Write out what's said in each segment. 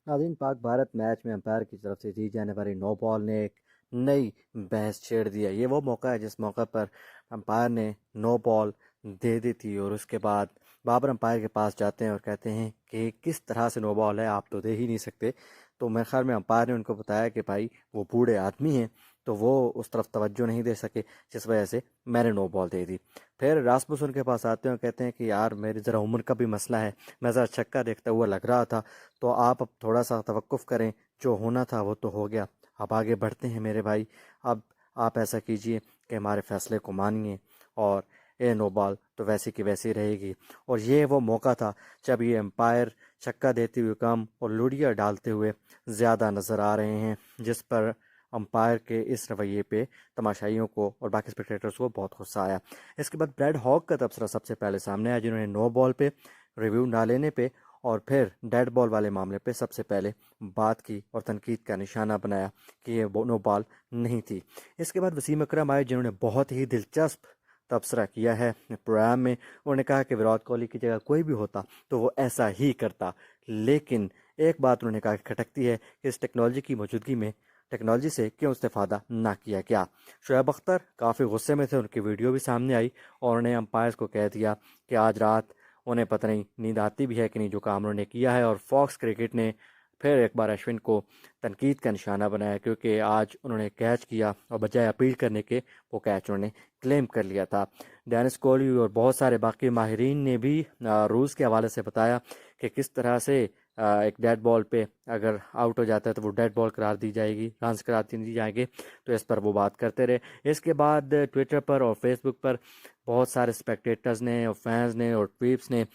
नाज़रीन, पाक भारत मैच में अंपायर की तरफ से दी जाने वाली नो बॉल ने एक नई बहस छेड़ दिया। ये वो मौका है जिस मौका पर अंपायर ने नो बॉल दे दी थी और उसके बाद बाबर अंपायर के पास जाते हैं और कहते हैं कि किस तरह से नो बॉल है, आप तो दे ही नहीं सकते। तो मेरे ख्याल में अंपायर ने उनको बताया कि भाई वो बूढ़े आदमी हैं, तो वो उस तरफ तवज्जो नहीं दे सके, जिस वजह से मैंने नो बॉल दे दी। फिर रासमुसन के पास आते हैं और कहते हैं कि यार मेरी ज़रा उम्र का भी मसला है, मैं ज़रा छक्का देखता हुआ लग रहा था, तो आप अब थोड़ा सा तवक्कुफ़ करें, जो होना था वो तो हो गया, अब आगे बढ़ते हैं मेरे भाई। अब आप ऐसा कीजिए कि हमारे फैसले को मानिए और ये नो बॉल तो वैसी की वैसी रहेगी। और ये वो मौका था जब ये एम्पायर छक्का देते हुए कम और लुड़िया डालते हुए ज़्यादा नज़र आ रहे हैं, जिस पर अंपायर के इस रवैये पे तमाशाइयों को और बाकी स्पेक्टेटर्स को बहुत गुस्सा आया। इसके बाद ब्रैड हॉग का तबसरा सबसे पहले सामने आया, जिन्होंने नो बॉल पे रिव्यू ना लेने पे और फिर डेड बॉल वाले मामले पे सबसे पहले बात की और तनकीद का निशाना बनाया कि ये नो बॉल नहीं थी। इसके बाद वसीम अकरम आए, जिन्होंने बहुत ही दिलचस्प तबसरा किया है प्रोग्राम में। उन्होंने कहा कि विराट कोहली की जगह कोई भी होता तो वो ऐसा ही करता, लेकिन एक बात उन्होंने कहा कि खटकती है कि इस टेक्नोलॉजी की मौजूदगी में टेक्नोलॉजी से क्यों इस्तेफादा ना किया गया। शुएब अख्तर काफ़ी गुस्से में थे, उनकी वीडियो भी सामने आई और उन्हें अंपायर्स को कह दिया कि आज रात उन्हें पता नहीं नींद आती भी है कि नहीं जो काम उन्होंने किया है। और फॉक्स क्रिकेट ने फिर एक बार अश्विन को तनकीद का निशाना बनाया, क्योंकि आज उन्होंने कैच किया और बजाय अपील करने के वो कैच उन्होंने क्लेम कर लिया था। डेनिस कोहली और बहुत सारे बाकी माहिरीन ने भी रूल्स के हवाले से बताया कि किस तरह से एक डेड बॉल पे अगर आउट हो जाता है तो वो डेड बॉल करार दी जाएगी, रन्स करार दी जाएंगे। तो इस पर वो बात करते रहे। इसके बाद ट्विटर पर और फेसबुक पर बहुत सारे स्पेक्टेटर्स ने और फैंस ने और ट्वीप्स ने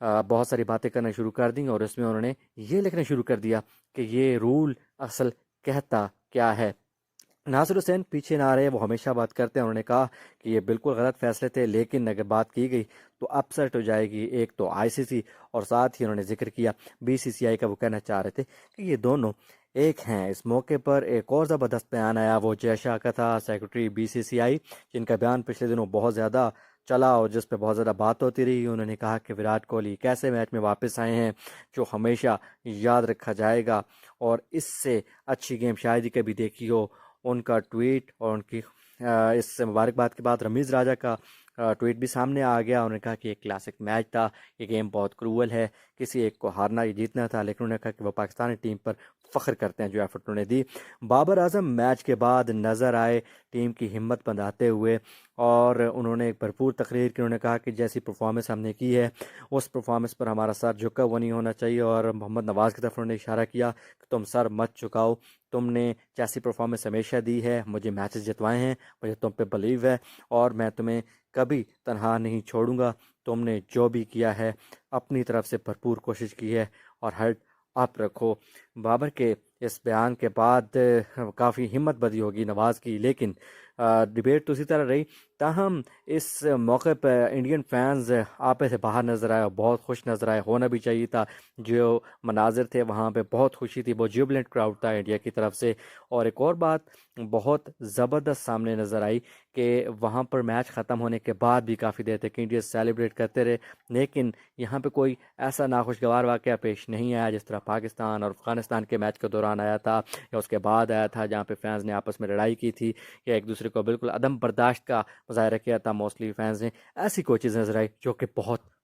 बहुत सारी बातें करना शुरू कर दी और इसमें उन्होंने ये लिखना शुरू कर दिया कि ये रूल असल कहता क्या है। नासिर हुसैन पीछे ना रहे, वो हमेशा बात करते हैं। उन्होंने कहा कि ये बिल्कुल गलत फैसले थे, लेकिन अगर बात की गई तो अपसेट हो जाएगी एक तो आईसीसी, और साथ ही उन्होंने जिक्र किया बीसीसीआई का। वो कहना चाह रहे थे कि ये दोनों एक हैं। इस मौके पर एक और ज़बरदस्त बयान आया, वो जय शाह का था, सेक्रेटरी बीसीसीआई, जिनका बयान पिछले दिनों बहुत ज़्यादा चला और जिस पर बहुत ज़्यादा बात होती रही। उन्होंने कहा कि विराट कोहली एक ऐसे मैच में वापस आए हैं जो हमेशा याद रखा जाएगा और इससे अच्छी गेम शायद ही कभी देखी हो। उनका ट्वीट और उनकी इस मुबारकबाद के बाद रमीज़ राजा का ट्वीट भी सामने आ गया। उन्होंने कहा कि एक क्लासिक मैच था, ये गेम बहुत क्रूअल है, किसी एक को हारना या जीतना था, लेकिन उन्होंने कहा कि वो पाकिस्तानी टीम पर फ़ख्र करते हैं जो एफर्ट उन्होंने दी। बाबर आजम मैच के बाद नज़र आए टीम की हिम्मत बंधाते हुए और उन्होंने एक भरपूर तकरीर की। उन्होंने कहा कि जैसी परफॉर्मेंस हमने की है उस परफॉर्मेंस पर हमारा सर झुका हुआ नहीं होना चाहिए, और मोहम्मद नवाज़ की तरफ उन्होंने इशारा किया कि तुम सर मत झुकाओ, तुमने जैसी परफॉर्मेंस हमेशा दी है, मुझे मैचेस जितवाए हैं, मुझे तुम पे बिलीव है और मैं तुम्हें कभी तनहा नहीं छोड़ूंगा। तुमने जो भी किया है अपनी तरफ से भरपूर कोशिश की है और हेड अप रखो। बाबर के इस बयान के बाद काफ़ी हिम्मत बदी होगी नवाज़ की, लेकिन डिबेट तो उसी तरह रही। ताहम इस मौके पर इंडियन फैंस आपे से बाहर नज़र आए और बहुत खुश नज़र आए, होना भी चाहिए था। जो मनाजिर थे वहाँ पे बहुत खुशी थी, बहुत जुबिलेंट क्राउड था इंडिया की तरफ से। और एक और बात बहुत ज़बरदस्त सामने नज़र आई कि वहाँ पर मैच ख़त्म होने के बाद भी काफ़ी देर तक इंडिया सेलिब्रेट करते रहे, लेकिन यहाँ पे कोई ऐसा नाखुशगवार वाक़या पेश नहीं आया जिस तरह पाकिस्तान और अफ़गानिस्तान के मैच के दौरान आया था या उसके बाद आया था, जहाँ पे फैंस ने आपस में लड़ाई की थी या एक दूसरे को बिल्कुल अदम बर्दाश्त का मुजाहरा किया था। मोस्टली फैंस ने ऐसी कोई चीज़ नज़र आई जो कि बहुत